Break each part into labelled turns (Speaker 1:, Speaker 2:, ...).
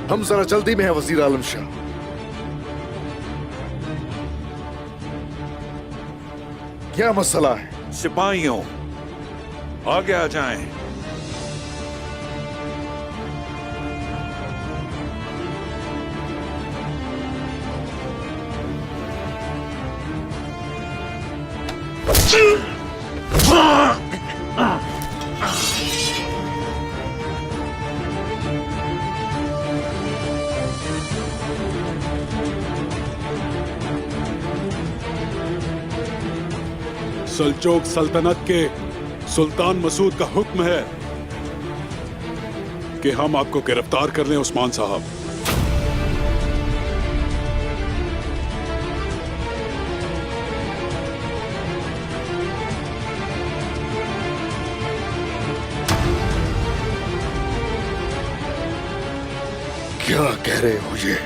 Speaker 1: हम जरा जल्दी में है वजीर आलम शाह। क्या मसला है?
Speaker 2: सिपाहियों, आगे आ जाएं।
Speaker 3: सल्जोक सल्तनत के सुल्तान मसूद का हुक्म है कि हम आपको गिरफ्तार कर लें उस्मान साहब।
Speaker 1: क्या कह रहे हो ये?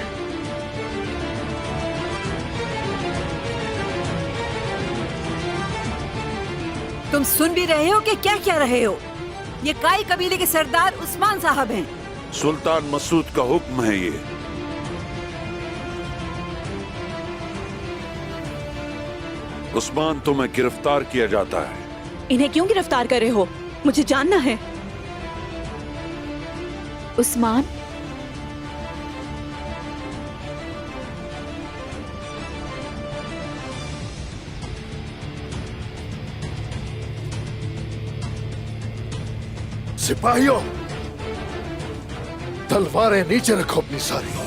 Speaker 4: तुम सुन भी रहे हो कि क्या कह रहे हो? ये काई कबीले के सरदार उस्मान साहब हैं।
Speaker 2: सुल्तान मसूद का हुक्म है ये। उस्मान, तुम्हें गिरफ्तार किया जाता है।
Speaker 5: इन्हें क्यों गिरफ्तार कर रहे हो? मुझे जानना है। उस्मान,
Speaker 1: सिपाहियों, तलवारें नीचे रखो अपनी सारी।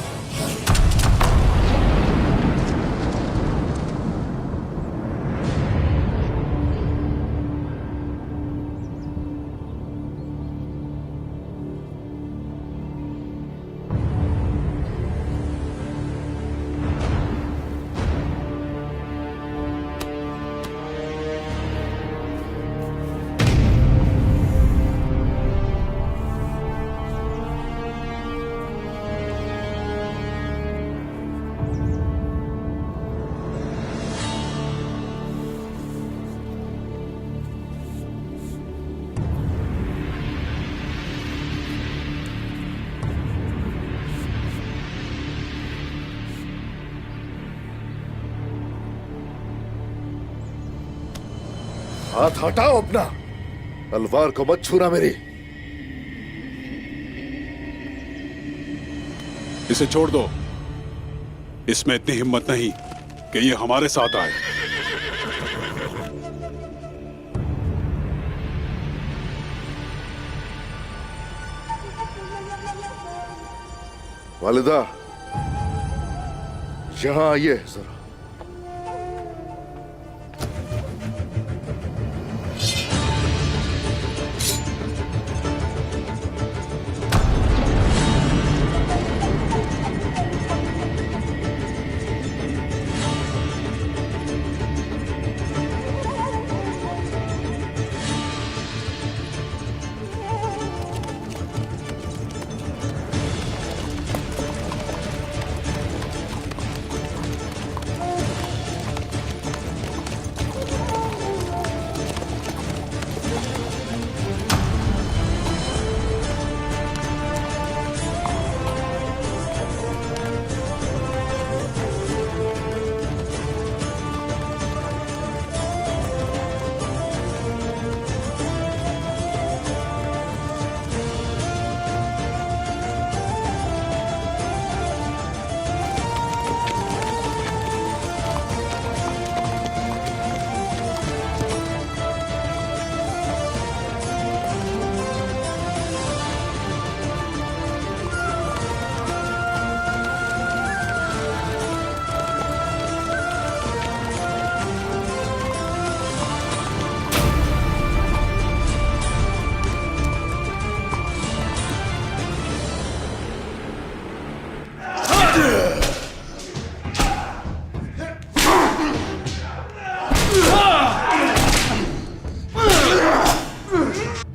Speaker 1: हाथ हटाओ अपना। तलवार को मत छूना मेरी।
Speaker 3: इसे छोड़ दो। इसमें इतनी हिम्मत नहीं कि ये हमारे साथ आए।
Speaker 1: वालिदा, यहां आइए जरा।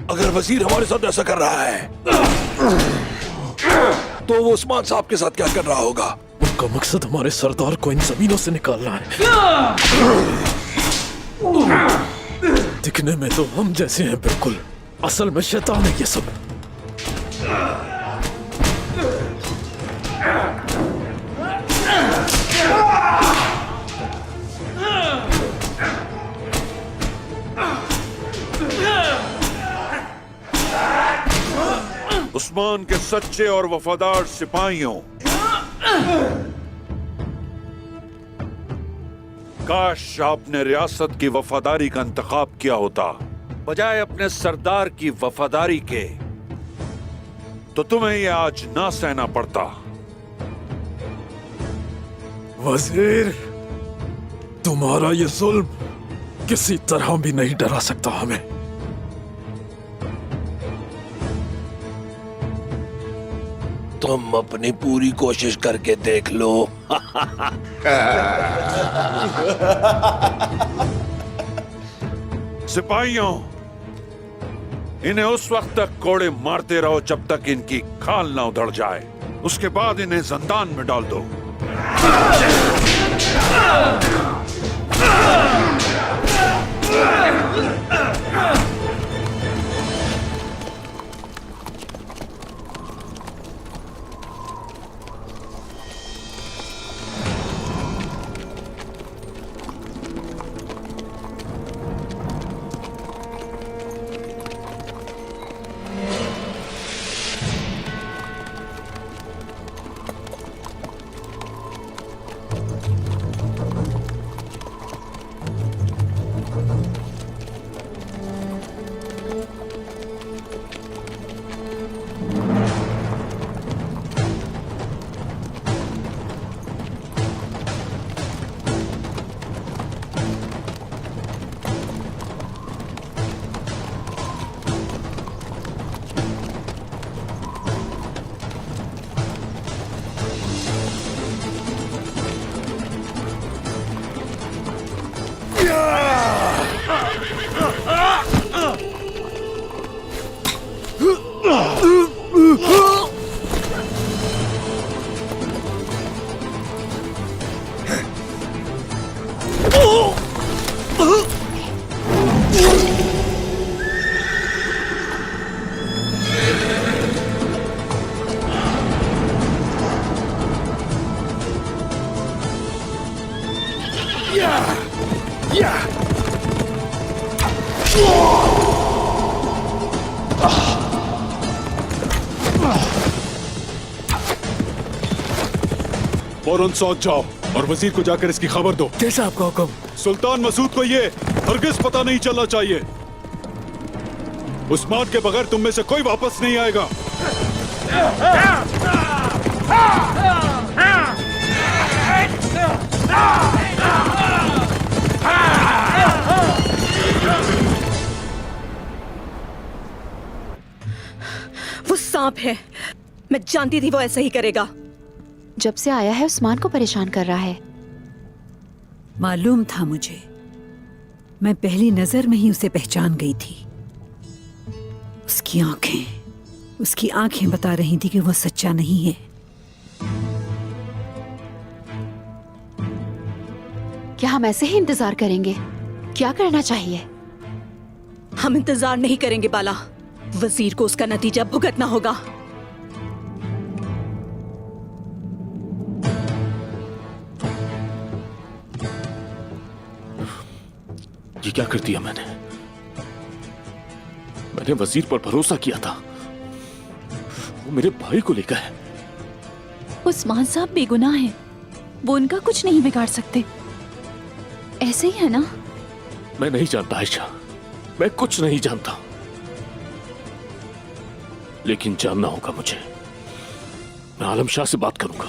Speaker 6: अगर वजीर हमारे साथ ऐसा कर रहा है तो वो उस्मान साहब के साथ क्या कर रहा होगा?
Speaker 7: उनका मकसद हमारे सरदार को इन जमीनों से निकालना है। दिखने में तो हम जैसे हैं बिल्कुल, असल में शैतान है ये सब।
Speaker 2: उस्मान के सच्चे और वफादार सिपाहियों, काश आपने रियासत की वफादारी का इंतखाब किया होता बजाय अपने सरदार की वफादारी के, तो तुम्हें यह आज ना सहना पड़ता।
Speaker 7: वजीर, तुम्हारा ये जुल्म किसी तरह भी नहीं डरा सकता हमें।
Speaker 6: तुम अपनी पूरी कोशिश करके देख लो।
Speaker 2: सिपाहियों, इन्हें उस वक्त तक कोड़े मारते रहो जब तक इनकी खाल ना उधड़ जाए। उसके बाद इन्हें जंदान में डाल दो।
Speaker 3: फौरन सौंप जाओ और वजीर को जाकर इसकी खबर दो।
Speaker 7: जैसा आपका हुक्म।
Speaker 3: सुल्तान मसूद को ये हरगिज पता नहीं चलना चाहिए। उस्मान के बगैर तुम में से कोई वापस नहीं आएगा।
Speaker 5: वो सांप है, मैं जानती थी वो ऐसा ही करेगा।
Speaker 8: जब से आया है उस्मान को परेशान कर रहा है।
Speaker 4: मालूम था मुझे, मैं पहली नजर में ही उसे पहचान गई थी। उसकी आंखें बता रही थी कि वो सच्चा नहीं है।
Speaker 8: क्या हम ऐसे ही इंतजार करेंगे? क्या करना चाहिए?
Speaker 5: हम इंतजार नहीं करेंगे बाला, वजीर को उसका नतीजा भुगतना होगा।
Speaker 7: ये क्या कर दिया मैंने वजीर पर भरोसा किया था। वो मेरे भाई को लेकर है।
Speaker 9: उस्मान साहब बेगुनाह हैं, वो उनका कुछ नहीं बिगाड़ सकते। ऐसे ही है ना?
Speaker 7: मैं नहीं जानता आयशा, मैं कुछ नहीं जानता, लेकिन जानना होगा मुझे। मैं आलम शाह से बात करूंगा।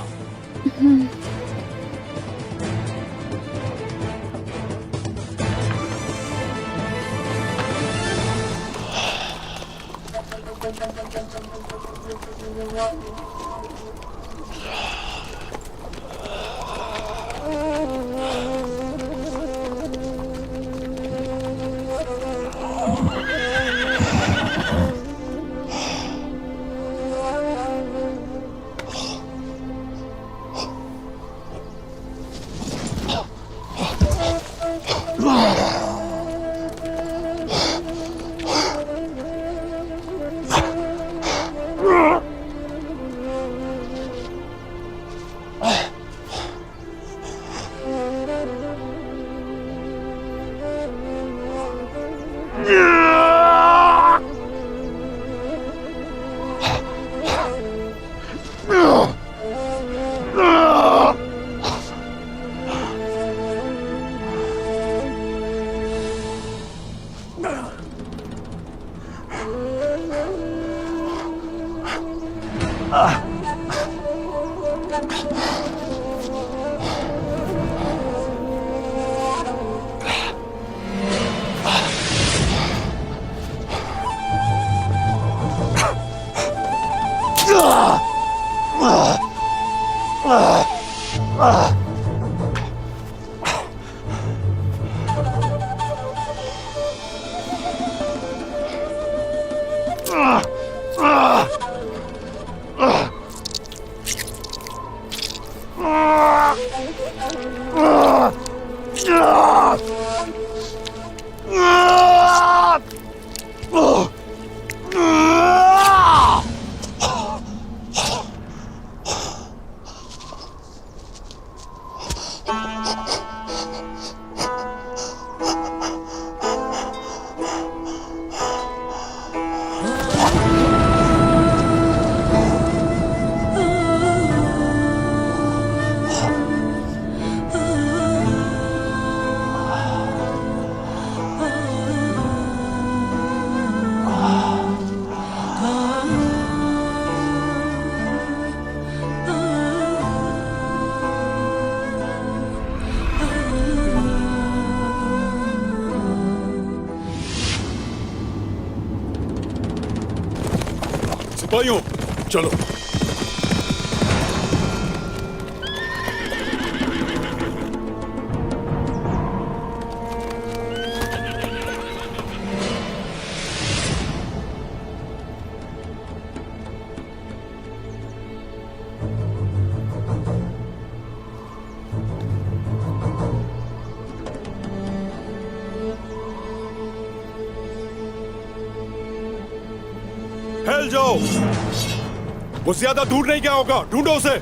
Speaker 3: सिपाहियों, चलो।
Speaker 10: फैल जाओ। वो ज्यादा दूर नहीं गया होगा, ढूंढो उसे।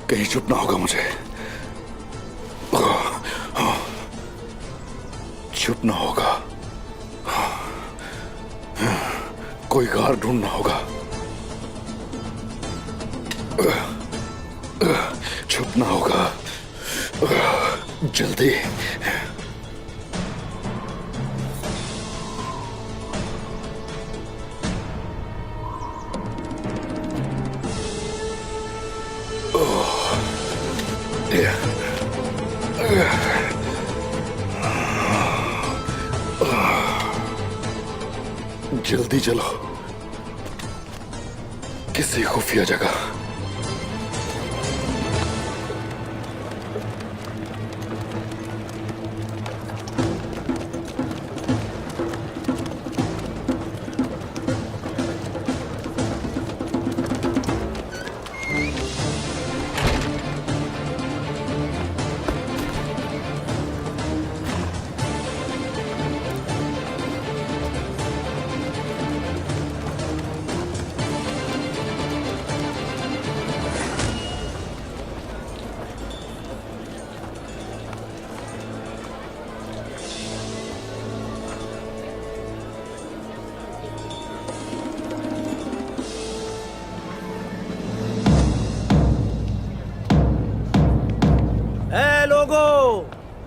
Speaker 1: कहीं चुप ना होगा मुझे, चुप ना होगा, कोई गार ढूंढना होगा, चुप ना होगा, जल्दी। जल्दी चलो, किसी खुफिया जगह।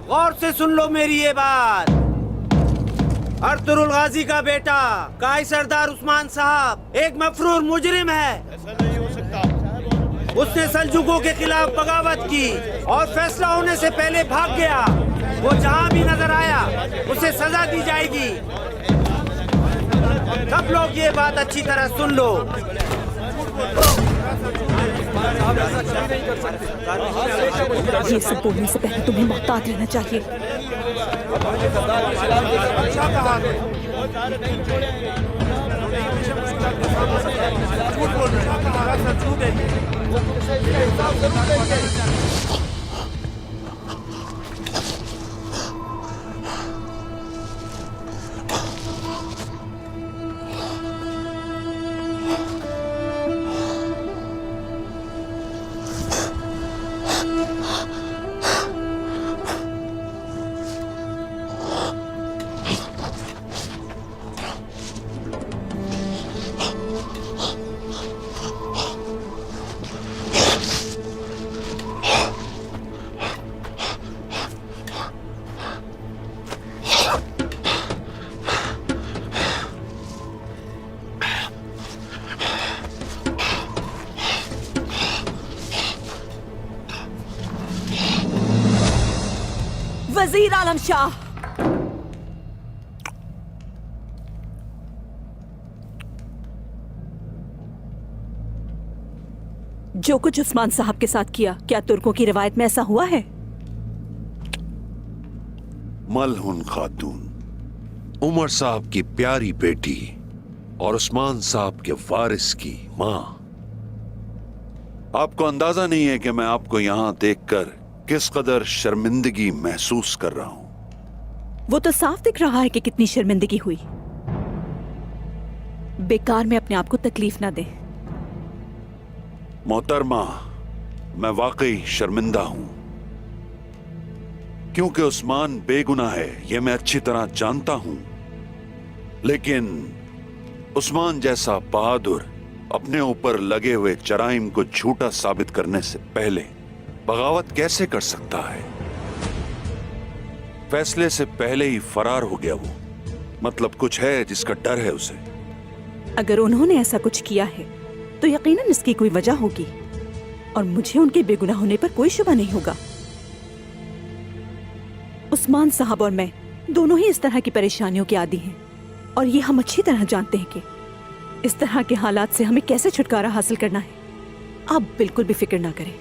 Speaker 11: गौर से सुन लो मेरी ये बात। अर्तुरुल गाजी का बेटा काई सरदार उस्मान साहब एक मफरूर मुजरिम है। ऐसा नहीं हो सकता। उसने सल्जुकों के खिलाफ बगावत की और फैसला होने से पहले भाग गया। वो जहां भी नजर आया उसे सजा दी जाएगी। सब लोग ये बात अच्छी तरह सुन लो।
Speaker 5: ये सब बोलने से पहले तुम्हें मोहतात रहना चाहिए।
Speaker 4: वजीर आलम शाह, जो कुछ उस्मान साहब के साथ किया, क्या तुर्कों की रिवायत में ऐसा हुआ है?
Speaker 2: मलहुन खातून, उमर साहब की प्यारी बेटी और उस्मान साहब के वारिस की मां। आपको अंदाजा नहीं है कि मैं आपको यहां देखकर किस कदर शर्मिंदगी महसूस कर रहा हूं।
Speaker 4: वो तो साफ दिख रहा है कि कितनी शर्मिंदगी हुई। बेकार में अपने आप को तकलीफ ना दें।
Speaker 2: मोहतरमा, मैं वाकई शर्मिंदा हूं, क्योंकि उस्मान बेगुनाह है, यह मैं अच्छी तरह जानता हूं। लेकिन उस्मान जैसा बहादुर अपने ऊपर लगे हुए जराइम को झूठा साबित करने से पहले बगावत कैसे कर सकता है? फैसले से पहले ही फरार हो गया वो। मतलब कुछ है जिसका डर है उसे।
Speaker 4: अगर उन्होंने ऐसा कुछ किया है तो यकीनन इसकी कोई वजह होगी, और मुझे उनके बेगुनाह होने पर कोई शुबा नहीं होगा। उस्मान साहब और मैं दोनों ही इस तरह की परेशानियों के आदी हैं, और ये हम अच्छी तरह जानते हैं कि इस तरह के हालात से हमें कैसे छुटकारा हासिल करना है। आप बिल्कुल भी फिक्र ना करें।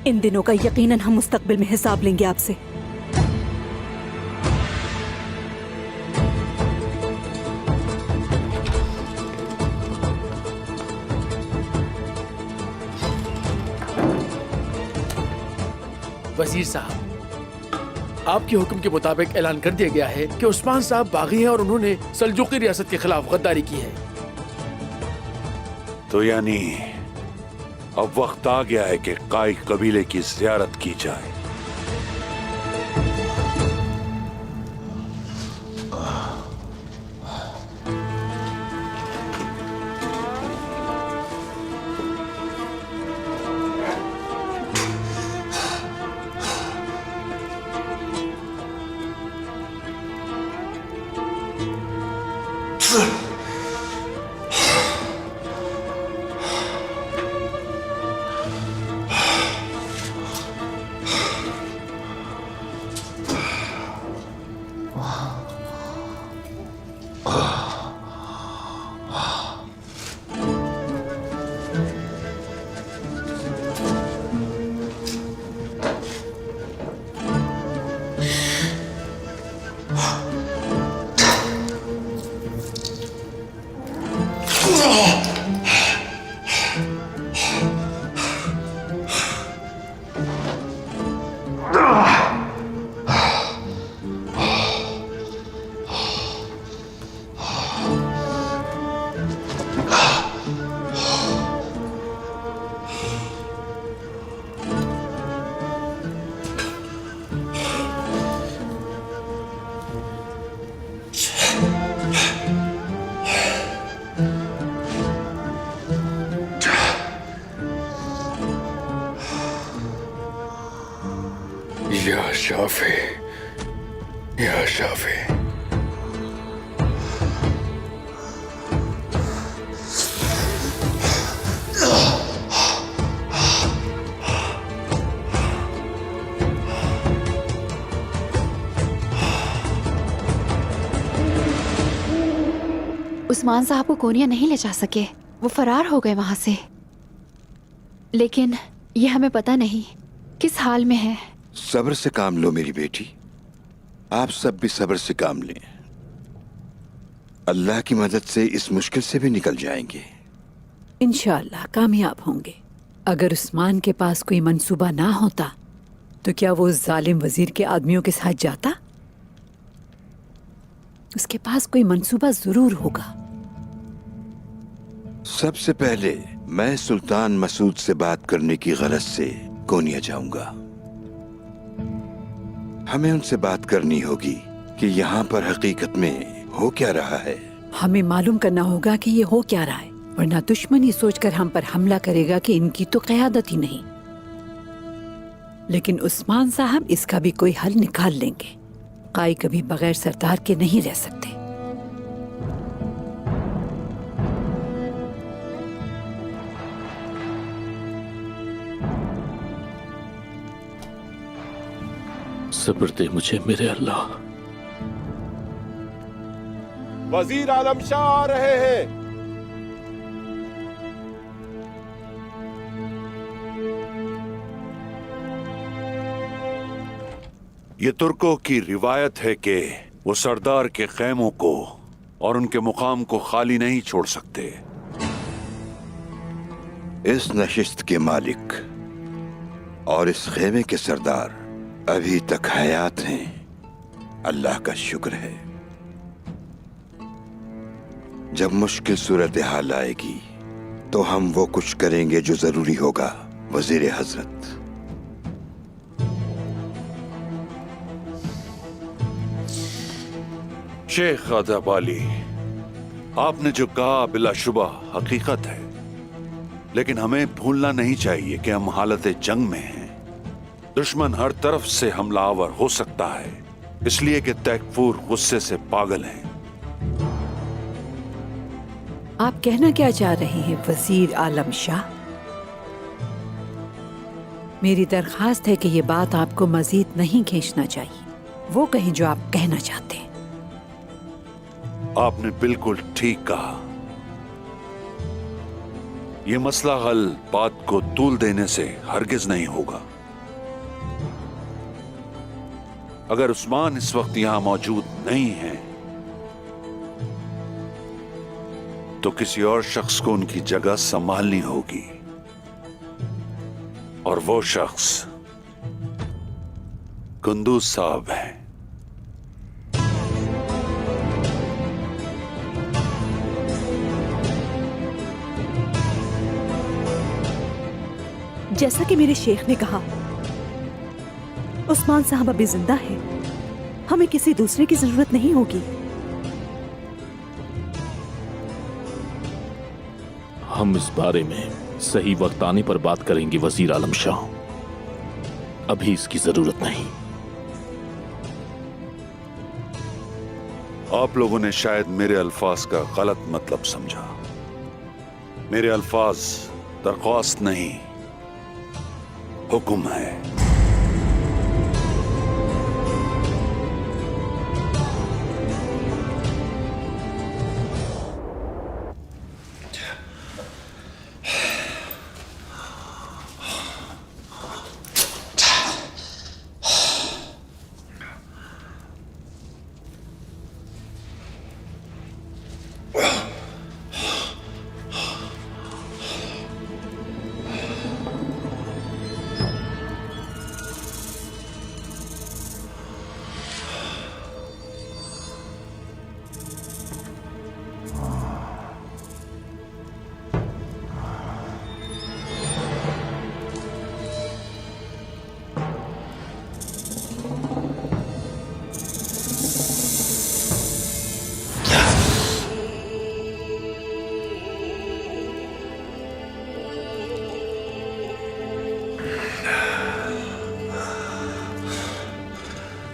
Speaker 4: इन दिनों का यकीनन हम मुस्तकबिल में हिसाब लेंगे आपसे।
Speaker 12: वजीर साहब, आपके हुक्म के मुताबिक ऐलान कर दिया गया है कि उस्मान साहब बागी हैं और उन्होंने सल्जूकी रियासत के खिलाफ गद्दारी की है।
Speaker 2: तो यानी अब वक्त आ गया है कि काई कबीले की जियारत की जाए।
Speaker 6: या शाफे, या शाफे।
Speaker 8: उस्मान साहब को कोनिया नहीं ले जा सके, वो फरार हो गए वहां से। लेकिन ये हमें पता नहीं किस हाल में है।
Speaker 1: सब्र से काम लो मेरी बेटी, आप सब भी सब्र से काम लें। अल्लाह की मदद से इस मुश्किल से भी निकल जाएंगे।
Speaker 4: इंशाअल्लाह कामयाब होंगे। अगर उस्मान के पास कोई मंसूबा ना होता तो क्या वो उस जालिम वजीर के आदमियों के साथ जाता? उसके पास कोई मंसूबा जरूर होगा।
Speaker 1: सबसे पहले मैं सुल्तान मसूद से बात करने की गरज से कोनिया जाऊंगा। हमें उनसे बात करनी होगी कि यहाँ पर हकीकत में हो क्या रहा है।
Speaker 4: हमें मालूम करना होगा कि ये हो क्या रहा है, वरना दुश्मन ये सोचकर हम पर हमला करेगा कि इनकी तो क़यादत ही नहीं। लेकिन उस्मान साहब इसका भी कोई हल निकाल लेंगे। काई कभी बगैर सरदार के नहीं रह सकते।
Speaker 6: सब्र दे मुझे मेरे अल्लाह।
Speaker 10: वजीर आलम शाह आ रहे हैं।
Speaker 2: ये तुर्कों की रिवायत है कि वो सरदार के खैमों को और उनके मुकाम को खाली नहीं छोड़ सकते।
Speaker 1: इस नशिस्त के मालिक और इस खेमे के सरदार अभी तक हयात हैं। अल्लाह का शुक्र है। जब मुश्किल सूरत हाल आएगी तो हम वो कुछ करेंगे जो जरूरी होगा वजीर हजरत।
Speaker 2: शेख अदाबाली, आपने जो कहा बिलाशुबा हकीकत है, लेकिन हमें भूलना नहीं चाहिए कि हम हालत जंग में हैं। दुश्मन हर तरफ से हमलावर हो सकता है, इसलिए कि तैकफूर गुस्से से पागल हैं।
Speaker 13: आप कहना क्या चाह रहे हैं वजीर आलम शाह? मेरी दरखास्त है कि ये बात आपको मजीद नहीं खींचना चाहिए। वो कहें जो आप कहना चाहते हैं।
Speaker 2: आपने बिल्कुल ठीक कहा। यह मसला हल बात को तूल देने से हरगिज नहीं होगा। अगर उस्मान इस वक्त यहां मौजूद नहीं है तो किसी और शख्स को उनकी जगह संभालनी होगी, और वो शख्स कुंदूज साहब हैं।
Speaker 4: जैसा कि मेरे शेख ने कहा, उस्मान साहब अभी जिंदा है। हमें किसी दूसरे की जरूरत नहीं होगी।
Speaker 6: हम इस बारे में सही वक्त आने पर बात करेंगे वजीर आलम शाह। अभी इसकी जरूरत नहीं।
Speaker 2: आप लोगों ने शायद मेरे अल्फाज का गलत मतलब समझा। मेरे अल्फाज दरख्वास्त नहीं, हुक्म है।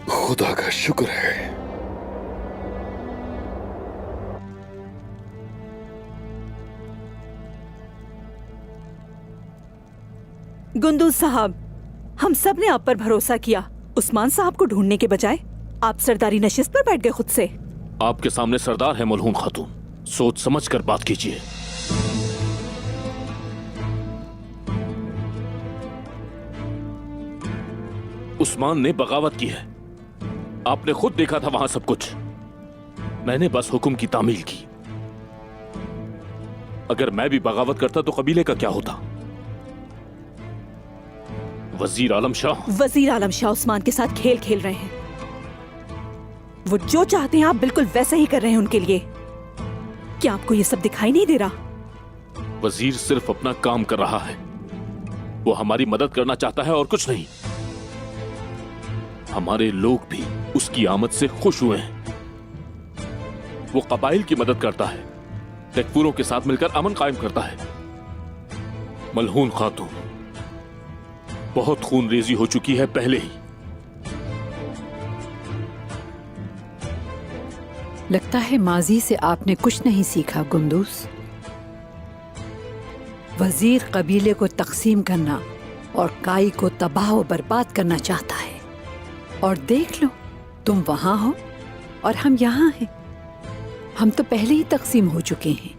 Speaker 6: खुदा का शुक्र है।
Speaker 4: गुंदूज साहब, हम सब ने आप पर भरोसा किया। उस्मान साहब को ढूंढने के बजाय आप सरदारी नशिस्त पर बैठ गए खुद से।
Speaker 6: आपके सामने सरदार है मलहून खातून, सोच समझ कर बात कीजिए। उस्मान ने बगावत की है। आपने खुद देखा था वहां सब कुछ। मैंने बस हुक्म की तामील की। अगर मैं भी बगावत करता तो कबीले का क्या होता? वजीर आलम शाह
Speaker 4: उस्मान के साथ खेल खेल रहे हैं। वो जो चाहते हैं आप बिल्कुल वैसा ही कर रहे हैं उनके लिए। क्या आपको ये सब दिखाई नहीं दे रहा?
Speaker 6: वजीर सिर्फ अपना काम कर रहा है। वो हमारी मदद करना चाहता है और कुछ नहीं। हमारे लोग भी उसकी आमद से खुश हुए हैं। वो कबाइल की मदद करता है, तैकफूरों के साथ मिलकर अमन कायम करता है। मलहून खातून, बहुत खूनरेजी हो चुकी है पहले ही।
Speaker 13: लगता है माजी से आपने कुछ नहीं सीखा गुंदूस। वजीर कबीले को तकसीम करना और काई को तबाह और बर्बाद करना चाहता है। और देख लो, तुम वहां हो और हम यहाँ हैं। हम तो पहले ही तकसीम हो चुके हैं।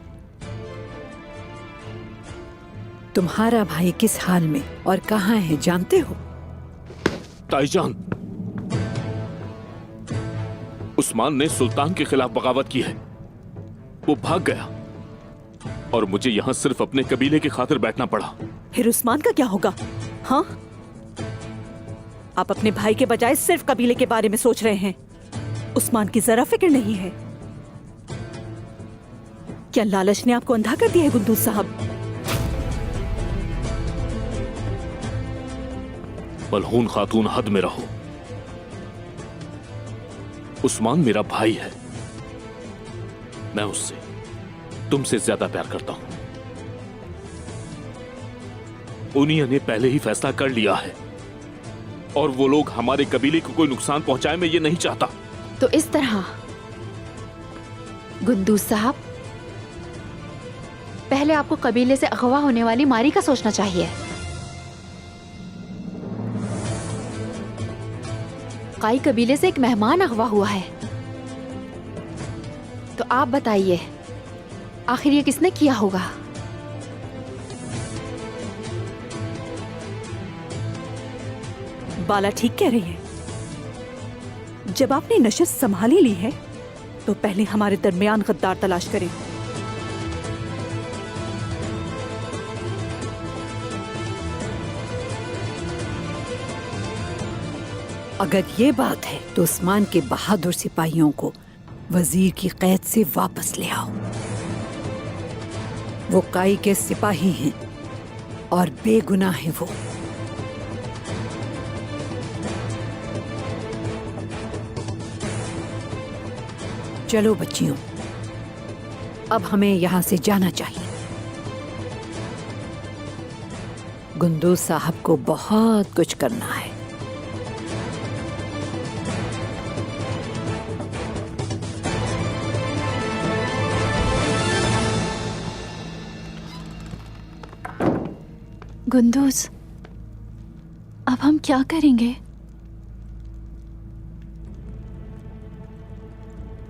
Speaker 13: तुम्हारा भाई किस हाल में और कहाँ है जानते हो?
Speaker 6: ताईजान, उस्मान ने सुल्तान के खिलाफ बगावत की है। वो भाग गया और मुझे यहां सिर्फ अपने कबीले की खातिर बैठना पड़ा।
Speaker 4: फिर उस्मान का क्या होगा? हाँ, आप अपने भाई के बजाय सिर्फ कबीले के बारे में सोच रहे हैं। उस्मान की जरा फिक्र नहीं है। क्या लालच ने आपको अंधा कर दिया है गुंदूज साहब?
Speaker 6: मलहून खातून, हद में रहो। उस्मान मेरा भाई है। मैं उससे तुमसे ज्यादा प्यार करता हूं। उन्हीं ने पहले ही फैसला कर लिया है और वो लोग हमारे कबीले को कोई नुकसान पहुंचाए, मैं ये नहीं चाहता।
Speaker 8: तो इस तरह गुंदूज साहब, पहले आपको कबीले से अगवा होने वाली मारी का सोचना चाहिए। काई कबीले से एक मेहमान अगवा हुआ है, तो आप बताइए आखिर ये किसने किया होगा?
Speaker 4: बाला ठीक कह रही है। जब आपने नशस्त संभाली ली है तो पहले हमारे दरमियान गद्दार तलाश करें।
Speaker 13: अगर ये बात है तो उस्मान के बहादुर सिपाहियों को वजीर की कैद से वापस ले आओ। वो काई के सिपाही हैं और बेगुनाह हैं वो। चलो बच्चियों, अब हमें यहाँ से जाना चाहिए। गुंदूज साहब को बहुत कुछ करना है।
Speaker 9: गुंदूज, अब हम क्या करेंगे?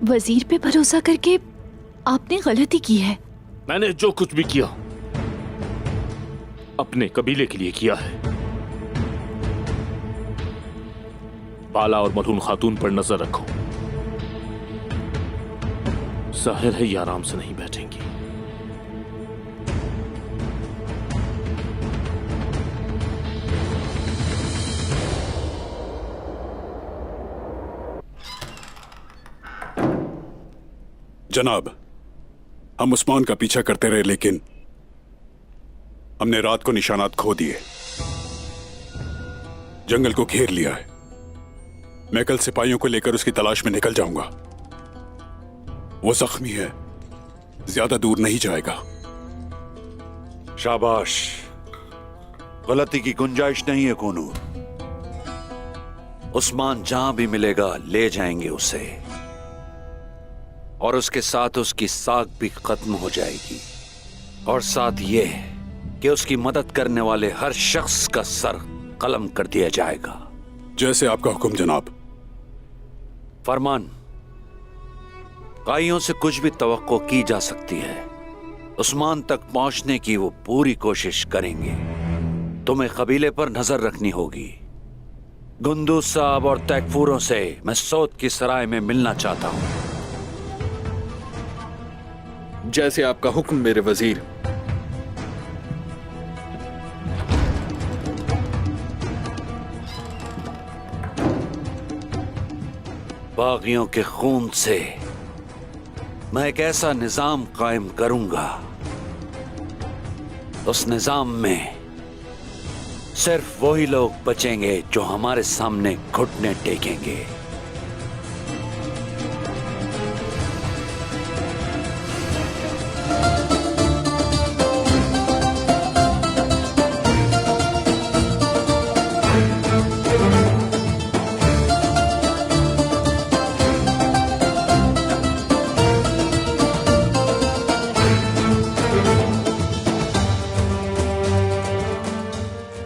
Speaker 9: वजीर पे भरोसा करके आपने गलती की है।
Speaker 6: मैंने जो कुछ भी किया अपने कबीले के लिए किया है। बाला और मलहून खातून पर नजर रखो। जाहिर है ये आराम से नहीं बैठेंगी।
Speaker 3: जनाब, हम उस्मान का पीछा करते रहे, लेकिन हमने रात को निशानात खो दिए। जंगल को घेर लिया है। मैं कल सिपाहियों को लेकर उसकी तलाश में निकल जाऊंगा। वो जख्मी है, ज्यादा दूर नहीं जाएगा।
Speaker 2: शाबाश, गलती की गुंजाइश नहीं है कोनूर। उस्मान जहां भी मिलेगा ले जाएंगे उसे, और उसके साथ उसकी साख भी खत्म हो जाएगी, और साथ ये कि उसकी मदद करने वाले हर शख्स का सर कलम कर दिया जाएगा।
Speaker 3: जैसे आपका हुक्म जनाब।
Speaker 2: फरमान, काइयों से कुछ भी तवक्को की जा सकती है। उस्मान तक पहुंचने की वो पूरी कोशिश करेंगे। तुम्हें कबीले पर नजर रखनी होगी। गुंदूज साहब और तैकफूरों से मैं सौद की सराय में मिलना चाहता हूं।
Speaker 12: जैसे आपका हुक्म मेरे वजीर।
Speaker 2: बागियों के खून से मैं एक ऐसा निजाम कायम करूंगा, उस निजाम में सिर्फ वही लोग बचेंगे जो हमारे सामने घुटने टेकेंगे।